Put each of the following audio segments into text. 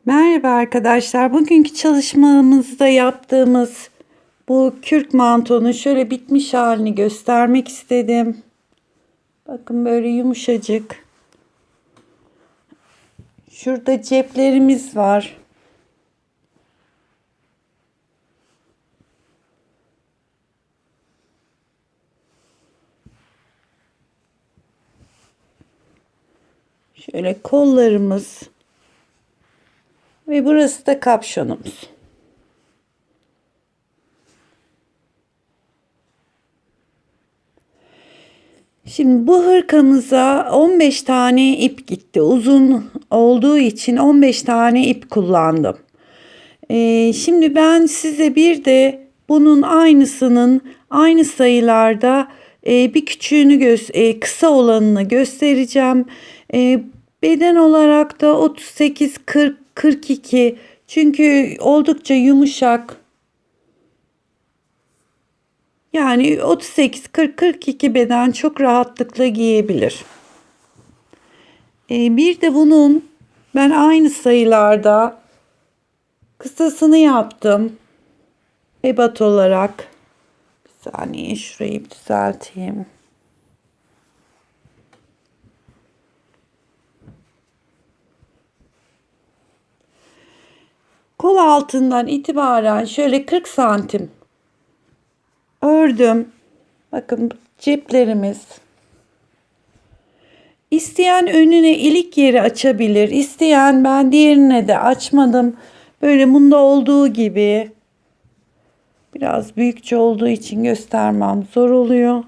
Merhaba arkadaşlar. Bugünkü çalışmamızda yaptığımız bu kürk mantonun şöyle bitmiş halini göstermek istedim. Bakın böyle yumuşacık. Şurada ceplerimiz var. Şöyle kollarımız ve burası da kapşonumuz. Şimdi bu hırkamıza 15 tane ip gitti. Uzun olduğu için 15 tane ip kullandım. Şimdi ben size bir de bunun aynısının aynı sayılarda bir küçüğünü kısa olanını göstereceğim. Beden olarak da 38, 40, 42. Çünkü oldukça yumuşak. Yani 38, 40, 42 beden çok rahatlıkla giyebilir. Bir de bunun ben aynı sayılarda kısasını yaptım. Ebat olarak. Bir saniye şurayı bir düzelteyim. Kol altından itibaren şöyle 40 santim ördüm. Bakın ceplerimiz. İsteyen önüne ilik yeri açabilir. İsteyen ben diğerine de açmadım. Böyle bunda olduğu gibi. Biraz büyükçe olduğu için göstermem zor oluyor.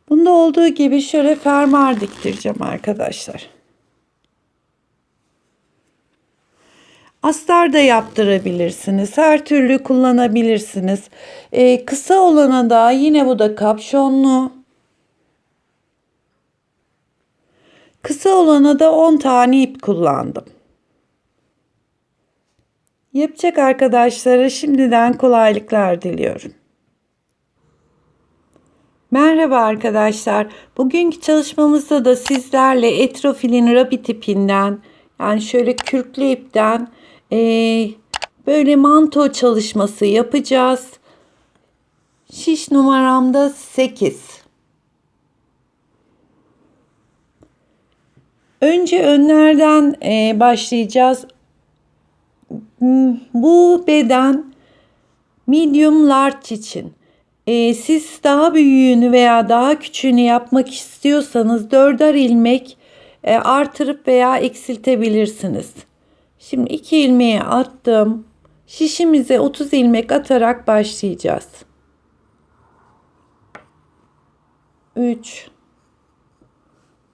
Bunda olduğu gibi şöyle fermuar diktireceğim arkadaşlar. Astar da yaptırabilirsiniz. Her türlü kullanabilirsiniz. Kısa olana da yine bu da kapşonlu. Kısa olana da 10 tane ip kullandım. Yapacak arkadaşlara şimdiden kolaylıklar diliyorum. Merhaba arkadaşlar. Bugünkü çalışmamızda da sizlerle Etrofil'in Rabbit ipinden, yani şöyle kürklü ipten böyle manto çalışması yapacağız. Şiş numaramda 8. Önce önlerden başlayacağız. Bu beden medium large için. Siz daha büyüğünü veya daha küçüğünü yapmak istiyorsanız 4'er ilmek artırıp veya eksiltebilirsiniz. Şimdi 2 ilmeği attım. Şişimize 30 ilmek atarak başlayacağız. 3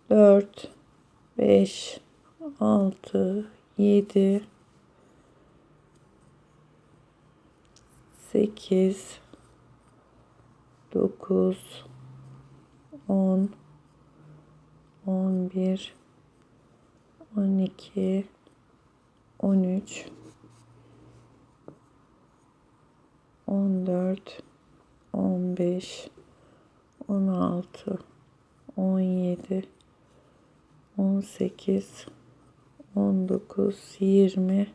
4 5 6 7 8 9 10 11 12 13 14 15 16 17 18 19 20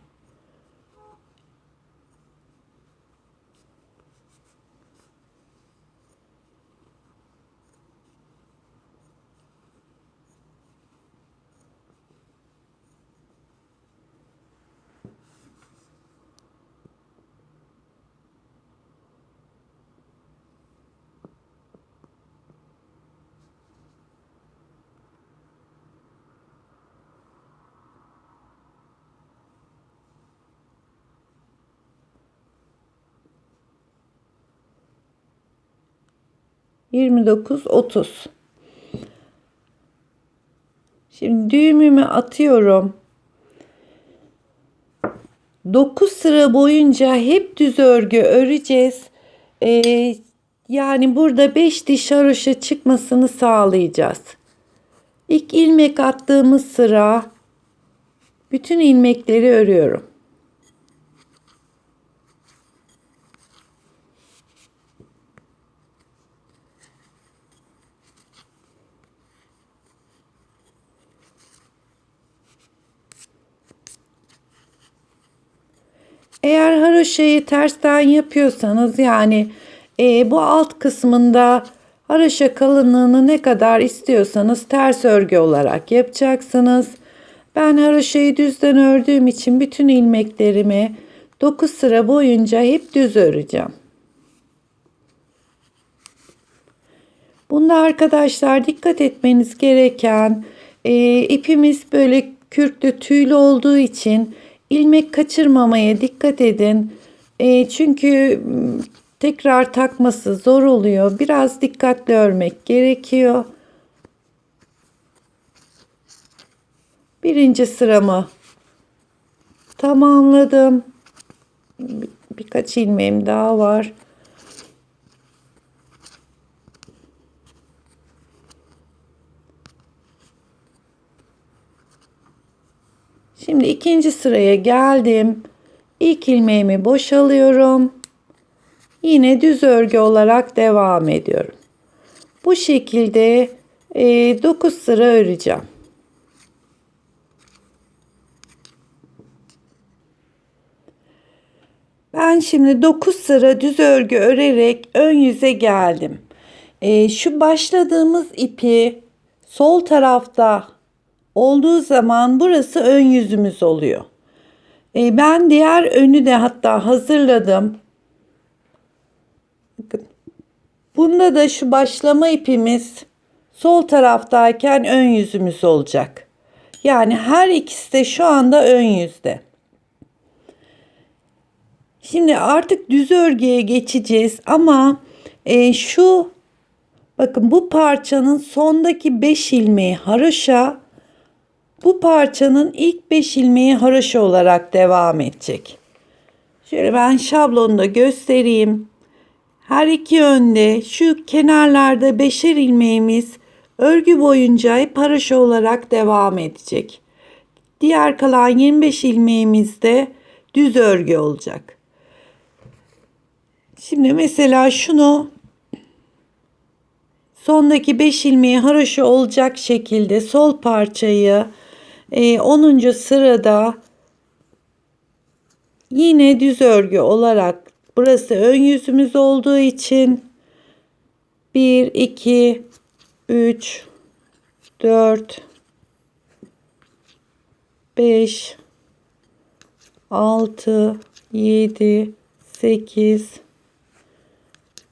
29 30. Şimdi düğümümü atıyorum. 9 sıra boyunca hep düz örgü öreceğiz. Yani burada 5 diş haroşa çıkmasını sağlayacağız. İlk ilmek attığımız sıra bütün ilmekleri örüyorum. Eğer haroşayı tersten yapıyorsanız yani bu alt kısmında haroşa kalınlığını ne kadar istiyorsanız ters örgü olarak yapacaksınız. Ben haroşayı düzden ördüğüm için bütün ilmeklerimi 9 sıra boyunca hep düz öreceğim. Bunda arkadaşlar dikkat etmeniz gereken ipimiz böyle kürklü tüylü olduğu için ilmek kaçırmamaya dikkat edin. Çünkü tekrar takması zor oluyor. Biraz dikkatli örmek gerekiyor. Birinci sıramı tamamladım. Birkaç ilmeğim daha var. Şimdi ikinci sıraya geldim. İlk ilmeğimi boşalıyorum. Yine düz örgü olarak devam ediyorum. Bu şekilde 9 sıra öreceğim. Ben şimdi 9 sıra düz örgü örerek ön yüze geldim. Şu başladığımız ipi sol tarafta olduğu zaman burası ön yüzümüz oluyor. Ben diğer önü de hatta hazırladım. Bakın. Bunda da şu başlama ipimiz sol taraftayken ön yüzümüz olacak. Yani her ikisi de şu anda ön yüzde. Şimdi artık düz örgüye geçeceğiz ama bakın bu parçanın sondaki 5 ilmeği haroşa, bu parçanın ilk 5 ilmeği haroşa olarak devam edecek. Şöyle ben şablonda göstereyim. Her iki yönde şu kenarlarda 5'er ilmeğimiz örgü boyunca hep haroşa olarak devam edecek. Diğer kalan 25 ilmeğimiz de düz örgü olacak. Şimdi mesela şunu sondaki 5 ilmeği haroşa olacak şekilde sol parçayı 10. sırada yine düz örgü olarak, burası ön yüzümüz olduğu için 1 2 3 4 5 6 7 8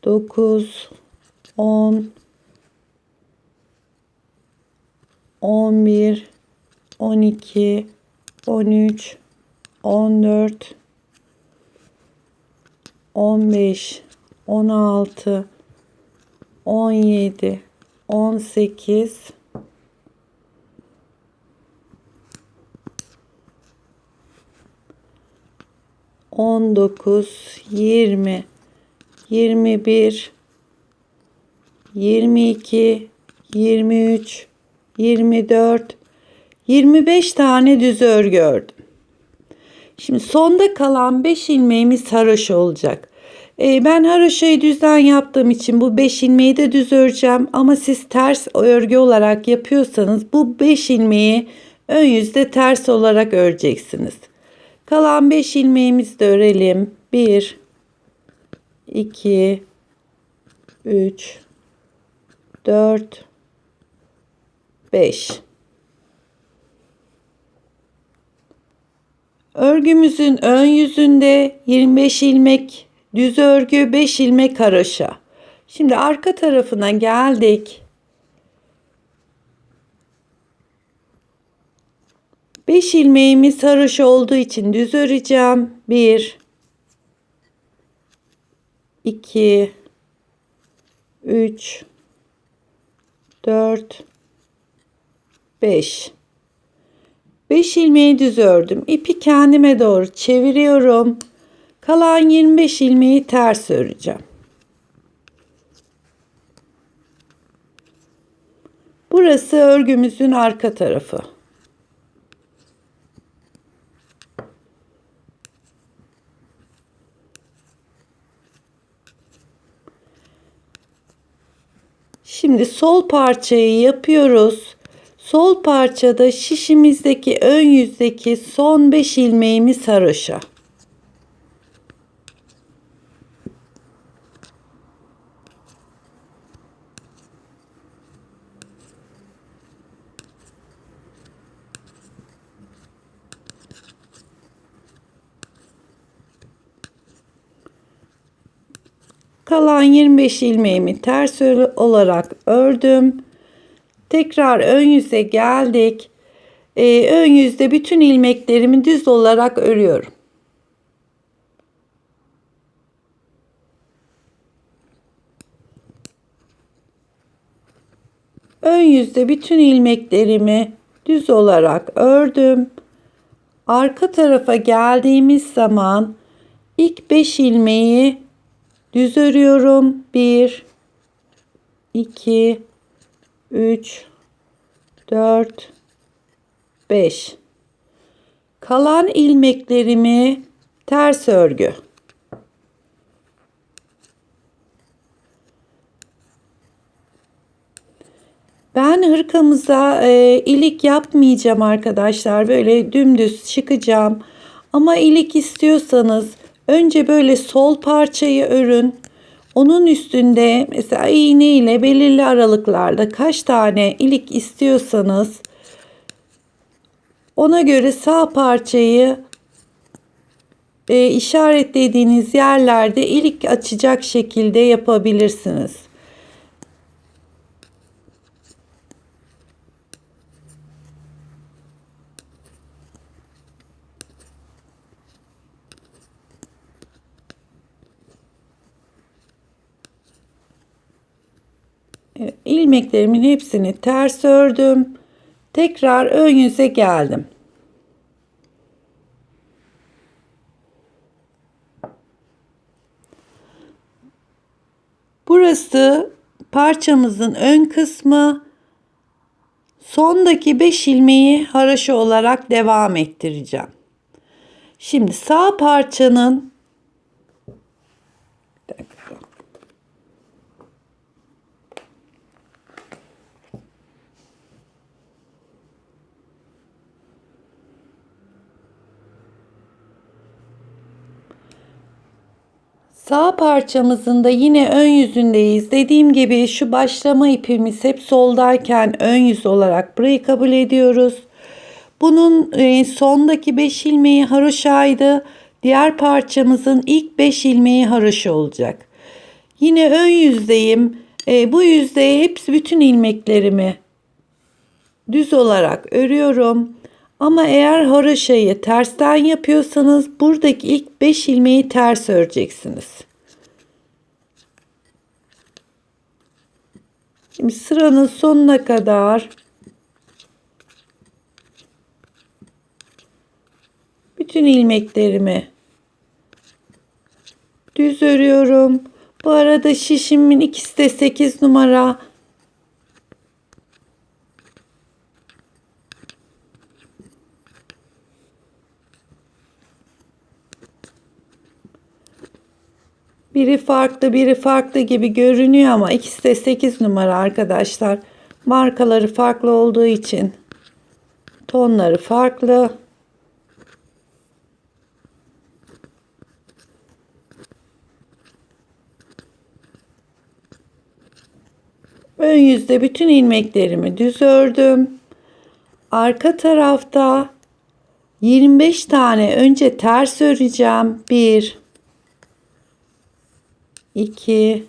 9 10 11 12 13 14 15 16 17 18 19 20 21 22 23 24 25 tane düz örgü ördüm. Şimdi sonda kalan 5 ilmeğimiz haroşa olacak. Ben haroşayı düzden yaptığım için bu 5 ilmeği de düz öreceğim. Ama siz ters örgü olarak yapıyorsanız bu 5 ilmeği ön yüzde ters olarak öreceksiniz. Kalan 5 ilmeğimizi de örelim. 1 2 3 4 5. Örgümüzün ön yüzünde 25 ilmek düz örgü, 5 ilmek haroşa. Şimdi arka tarafına geldik. 5 ilmeğimiz haroşa olduğu için düz öreceğim. 1 2 3 4 5. 5 ilmeği düz ördüm. İpi kendime doğru çeviriyorum. Kalan 25 ilmeği ters öreceğim. Burası örgümüzün arka tarafı. Şimdi sol parçayı yapıyoruz. Sol parçada şişimizdeki ön yüzdeki son 5 ilmeğimiz haroşa. Kalan 25 ilmeğimi ters olarak ördüm. Tekrar ön yüze geldik. Ön yüzde bütün ilmeklerimi düz olarak örüyorum. Ön yüzde bütün ilmeklerimi düz olarak ördüm. Arka tarafa geldiğimiz zaman ilk 5 ilmeği düz örüyorum. 1 2 3 4 5. Kalan ilmeklerimi ters örgü. Ben hırkamıza ilik yapmayacağım arkadaşlar. Böyle dümdüz çıkacağım. Ama ilik istiyorsanız önce böyle sol parçayı örün. Onun üstünde mesela iğne ile belirli aralıklarda kaç tane ilik istiyorsanız ona göre sağ parçayı işaretlediğiniz yerlerde ilik açacak şekilde yapabilirsiniz. İlmeklerimin hepsini ters ördüm. Tekrar ön yüze geldim. Burası parçamızın ön kısmı. Sondaki 5 ilmeği haraşo olarak devam ettireceğim. Şimdi sağ parçanın sağ parçamızın da yine ön yüzündeyiz. Dediğim gibi şu başlama ipimiz hep soldayken ön yüz olarak burayı kabul ediyoruz. Bunun sondaki 5 ilmeği haroşaydı. Diğer parçamızın ilk 5 ilmeği haroşa olacak. Yine ön yüzdeyim. Bu yüzde hepsi bütün ilmeklerimi düz olarak örüyorum. Ama eğer haroşayı tersten yapıyorsanız buradaki ilk 5 ilmeği ters öreceksiniz. Şimdi sıranın sonuna kadar bütün ilmeklerimi düz örüyorum. Bu arada şişimin ikisi de 8 numara. Biri farklı, biri farklı gibi görünüyor ama ikisi de 8 numara arkadaşlar. Markaları farklı olduğu için tonları farklı. Ön yüzde bütün ilmeklerimi düz ördüm. Arka tarafta 25 tane önce ters öreceğim. 1 2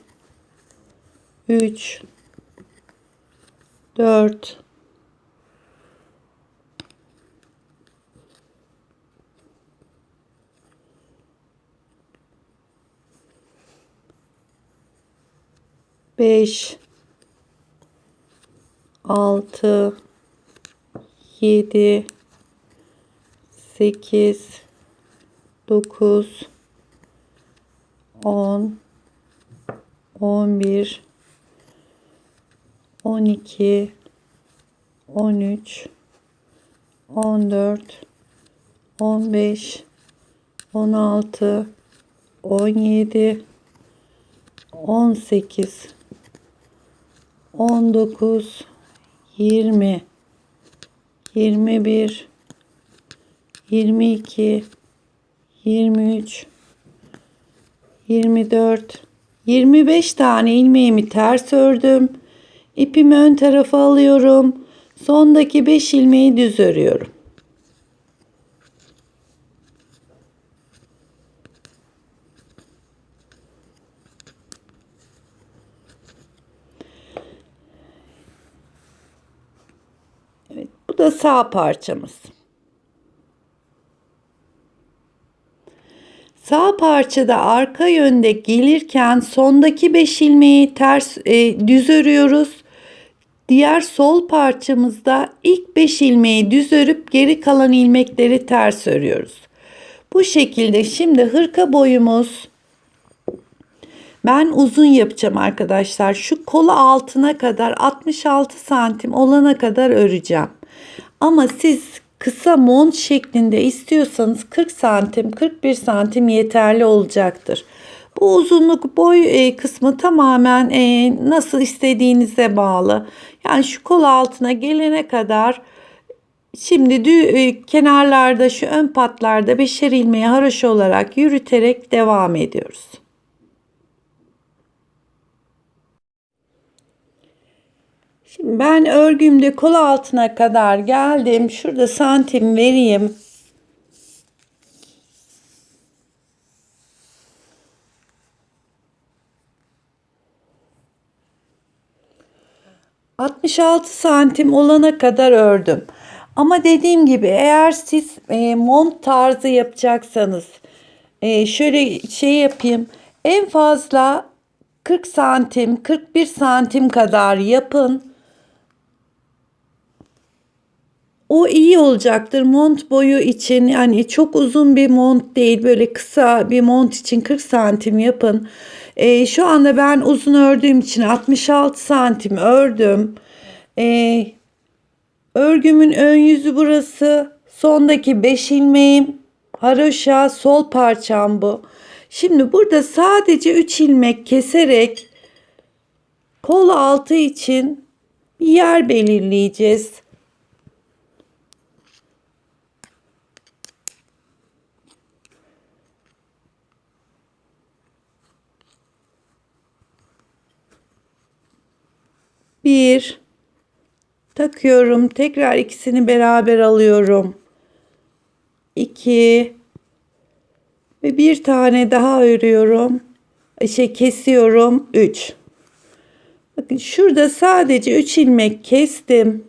3 4 5 6 7 8 9 10 11 12 13 14 15 16 17 18 19 20 21 22 23 24 25 tane ilmeğimi ters ördüm. İpimi ön tarafa alıyorum. Sondaki 5 ilmeği düz örüyorum. da sağ parçamız. Sağ parçada arka yönde gelirken sondaki 5 ilmeği düz örüyoruz. Diğer sol parçamızda ilk 5 ilmeği düz örüp geri kalan ilmekleri ters örüyoruz. Bu şekilde şimdi hırka boyumuz, ben uzun yapacağım arkadaşlar. Şu kolu altına kadar 66 santim olana kadar öreceğim. Ama siz kısa mont şeklinde istiyorsanız 40 santim 41 santim yeterli olacaktır. Bu uzunluk boy kısmı tamamen nasıl istediğinize bağlı. Yani şu kol altına gelene kadar şimdi kenarlarda şu ön patlarda 5'er ilmeği haroşa olarak yürüterek devam ediyoruz. Şimdi ben örgümde kol altına kadar geldim. Şurada santim vereyim. ...66 santim olana kadar ördüm. Ama dediğim gibi eğer siz mont tarzı yapacaksanız... şöyle şey yapayım. En fazla 40 santim, 41 santim kadar yapın. O iyi olacaktır mont boyu için. Yani çok uzun bir mont değil, böyle kısa bir mont için 40 santim yapın. Şu anda ben uzun ördüğüm için 66 santim ördüm. Örgümün ön yüzü burası. Sondaki 5 ilmeğim haroşa, sol parçam bu. Şimdi burada sadece 3 ilmek keserek kol altı için bir yer belirleyeceğiz. Bir takıyorum. Tekrar ikisini beraber alıyorum. 2 ve bir tane daha örüyorum. Kesiyorum. 3. Bakın şurada sadece 3 ilmek kestim.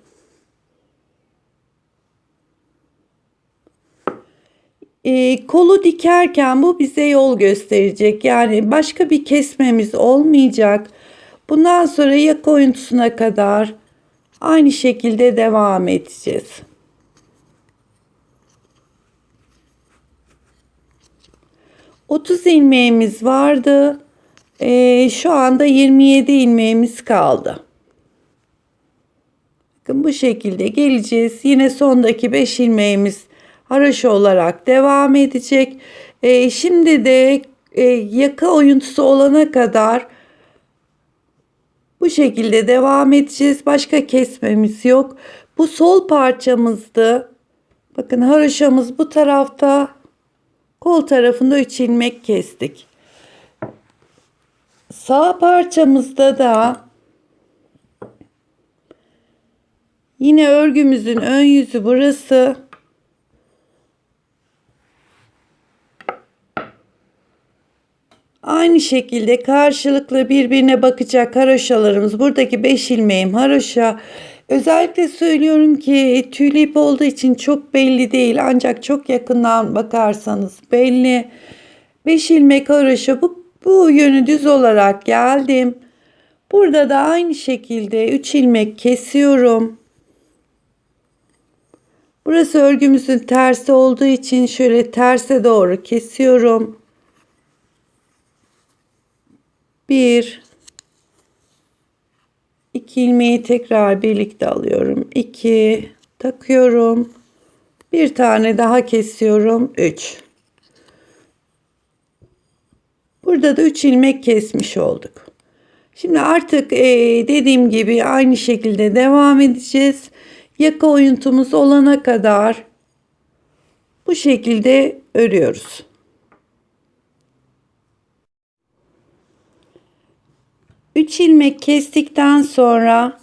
Kolu dikerken bu bize yol gösterecek. Yani başka bir kesmemiz olmayacak. Bundan sonra yaka oyuntusuna kadar aynı şekilde devam edeceğiz. ...30 ilmeğimiz vardı. Şu anda 27 ilmeğimiz kaldı. Bakın bu şekilde geleceğiz. Yine sondaki 5 ilmeğimiz haroşa olarak devam edecek. Şimdi de yaka oyuntusu olana kadar bu şekilde devam edeceğiz. Başka kesmemiz yok. Bu sol parçamızdı. Bakın haroşamız bu tarafta. Kol tarafında 3 ilmek kestik. Sağ parçamızda da yine örgümüzün ön yüzü burası. Aynı şekilde karşılıklı birbirine bakacak haroşalarımız. Buradaki 5 ilmeğim haroşa. Özellikle söylüyorum ki tüylü ip olduğu için çok belli değil. Ancak çok yakından bakarsanız belli. 5 ilmek haroşa. Bu yönü düz olarak geldim. Burada da aynı şekilde 3 ilmek kesiyorum. Burası örgümüzün tersi olduğu için şöyle terse doğru kesiyorum. 1 2 ilmeği tekrar birlikte alıyorum. 2 takıyorum. Bir tane daha kesiyorum. 3. Burada da 3 ilmek kesmiş olduk. Şimdi artık dediğim gibi aynı şekilde devam edeceğiz. Yaka oyuntumuz olana kadar bu şekilde örüyoruz. Üç ilmek kestikten sonra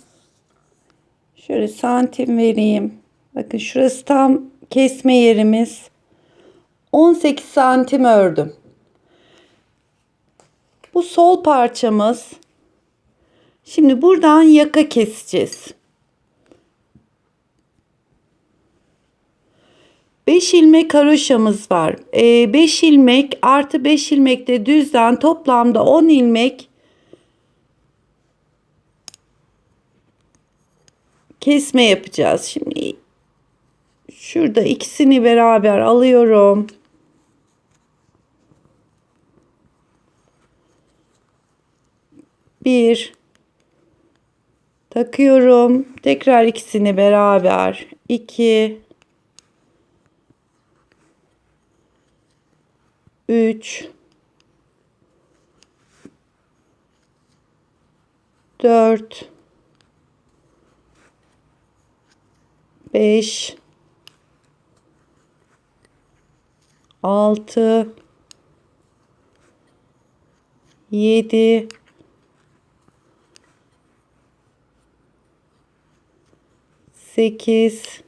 şöyle santim vereyim. Bakın şurası tam kesme yerimiz. 18 santim ördüm. Bu sol parçamız. Şimdi buradan yaka keseceğiz. 5 ilmek haroşamız var. 5 ilmek artı 5 ilmek de düzden toplamda 10 ilmek kesme yapacağız. Şimdi şurada ikisini beraber alıyorum. Bir takıyorum. Tekrar ikisini beraber. 2 3 4 5 6 7 8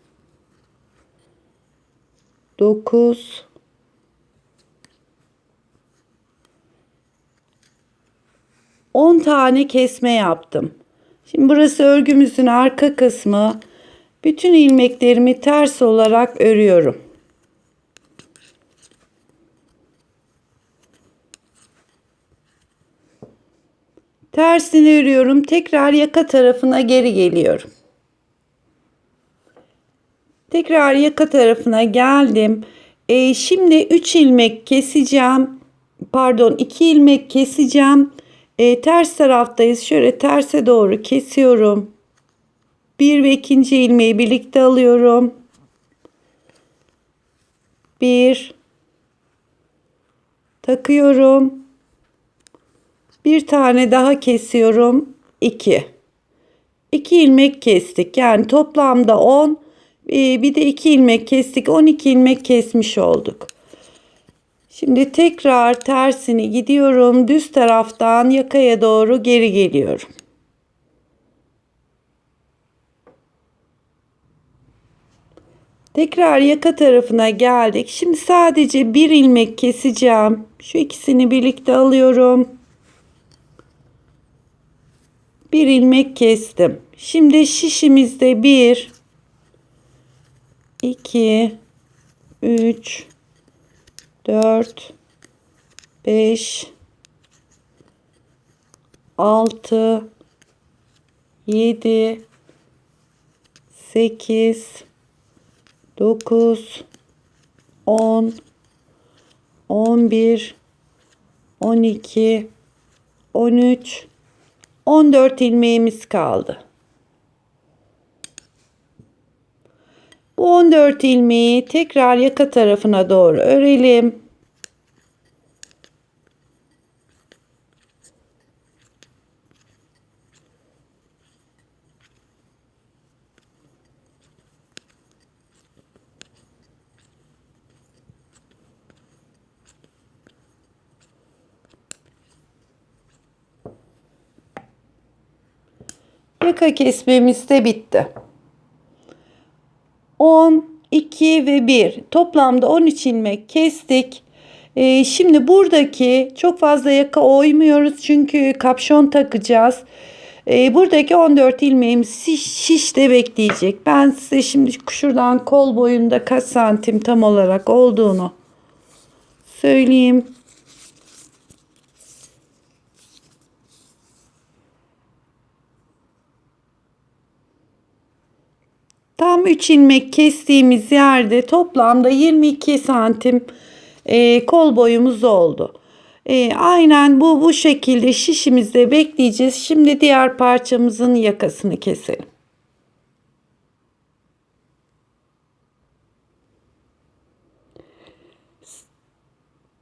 9 10 tane kesme yaptım. Şimdi burası örgümüzün arka kısmı. Bütün ilmeklerimi ters olarak örüyorum. Tersini örüyorum. Tekrar yaka tarafına geri geliyorum. Tekrar yaka tarafına geldim. Şimdi 3 ilmek keseceğim. Pardon, 2 ilmek keseceğim. Ters taraftayız. Şöyle terse doğru kesiyorum. 1 ve 2. ilmeği birlikte alıyorum. 1 takıyorum. Bir tane daha kesiyorum. 2 ilmek kestik. Yani toplamda 10. Bir de 2 ilmek kestik. 12 ilmek kesmiş olduk. Şimdi tekrar tersini gidiyorum. Düz taraftan yakaya doğru geri geliyorum. Tekrar yaka tarafına geldik. Şimdi sadece bir ilmek keseceğim. Şu ikisini birlikte alıyorum. Bir ilmek kestim. Şimdi şişimizde 1 2 3 4 5 6 7 8 9 10 11 12 13 14 ilmeğimiz kaldı. Bu 14 ilmeği tekrar yaka tarafına doğru örelim. Yaka kesmemiz de bitti. 10, 2 ve 1 toplamda 13 ilmek kestik. Şimdi buradaki çok fazla yaka oymuyoruz çünkü kapşon takacağız. Buradaki 14 ilmeğimiz şişte bekleyecek. Ben size şimdi şuradan kol boyunda kaç santim tam olarak olduğunu söyleyeyim. Tam 3 ilmek kestiğimiz yerde toplamda 22 santim kol boyumuz oldu. Aynen bu şekilde şişimizde bekleyeceğiz. Şimdi diğer parçamızın yakasını keselim.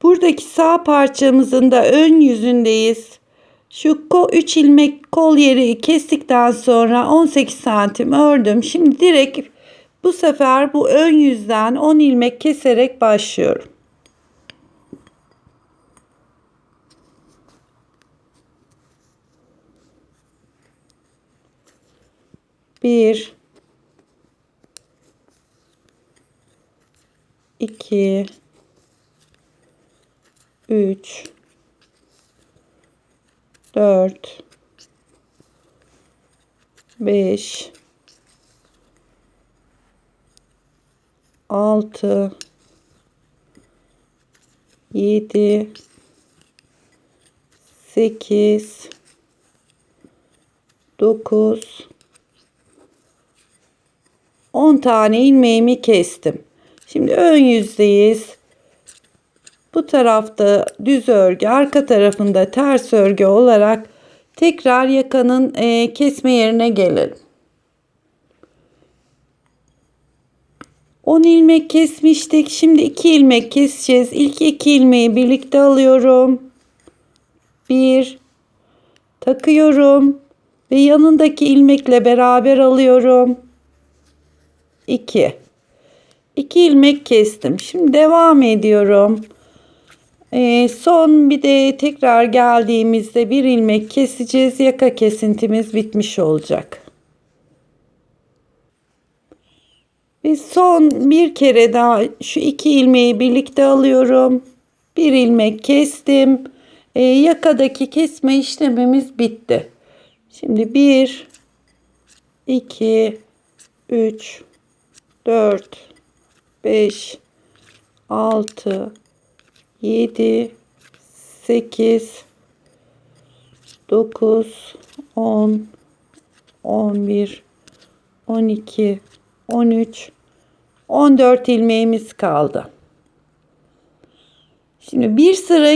Buradaki sağ parçamızın da ön yüzündeyiz. Şu 3 ilmek kol yeri kestikten sonra 18 santim ördüm. Şimdi direkt bu sefer bu ön yüzden 10 ilmek keserek başlıyorum. Bir, iki, üç, 4 5 6 7 8 9 10 tane ilmeğimi kestim. Şimdi ön yüzdeyiz. Bu tarafta düz örgü, arka tarafında ters örgü olarak tekrar yakanın kesme yerine gelelim. 10 ilmek kesmiştik. Şimdi 2 ilmek keseceğiz. İlk 2 ilmeği birlikte alıyorum. 1 takıyorum ve yanındaki ilmekle beraber alıyorum. 2 ilmek kestim. Şimdi devam ediyorum. Son bir de tekrar geldiğimizde bir ilmek keseceğiz. Yaka kesintimiz bitmiş olacak. Ve son bir kere daha şu 2 ilmeği birlikte alıyorum. Bir ilmek kestim. Yakadaki kesme işlemimiz bitti. Şimdi 1 2 3 4 5 6 7 8 9 10 11 12 13 14 ilmeğimiz kaldı. Şimdi bir sıra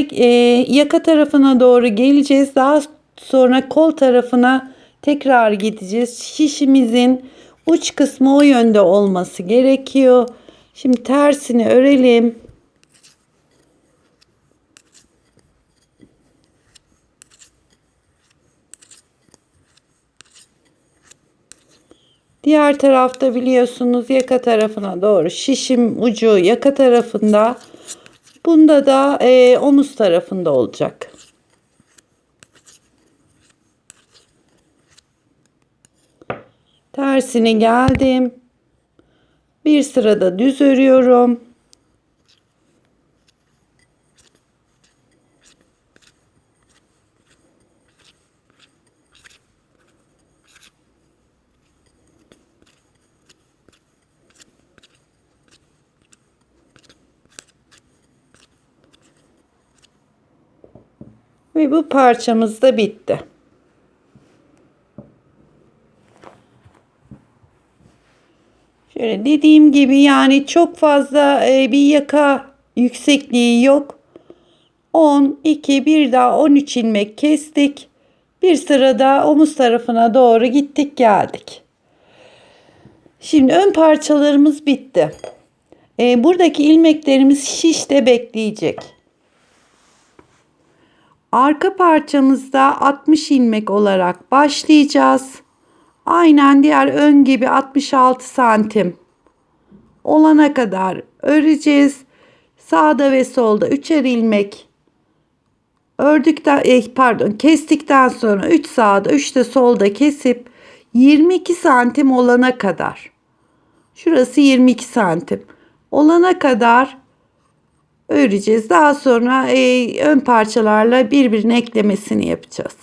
yaka tarafına doğru geleceğiz. Daha sonra kol tarafına tekrar gideceğiz. Şişimizin uç kısmı o yönde olması gerekiyor. Şimdi tersini örelim. Diğer tarafta biliyorsunuz yaka tarafına doğru şişim ucu yaka tarafında. Bunda da omuz tarafında olacak. Tersini geldim. Bir sırada düz örüyorum. Ve bu parçamız da bitti. Şöyle dediğim gibi yani çok fazla bir yaka yüksekliği yok. 10, 2, bir daha 13 ilmek kestik. Bir sırada omuz tarafına doğru gittik geldik. Şimdi ön parçalarımız bitti. Buradaki ilmeklerimiz şişte bekleyecek. Arka parçamızda 60 ilmek olarak başlayacağız. Aynen diğer ön gibi 66 santim olana kadar öreceğiz. Sağda ve solda 3'er ilmek kestikten sonra 3 sağda 3 de solda kesip 22 santim olana kadar, şurası 22 santim olana kadar öreceğiz. Daha sonra ön parçalarla birbirine eklemesini yapacağız.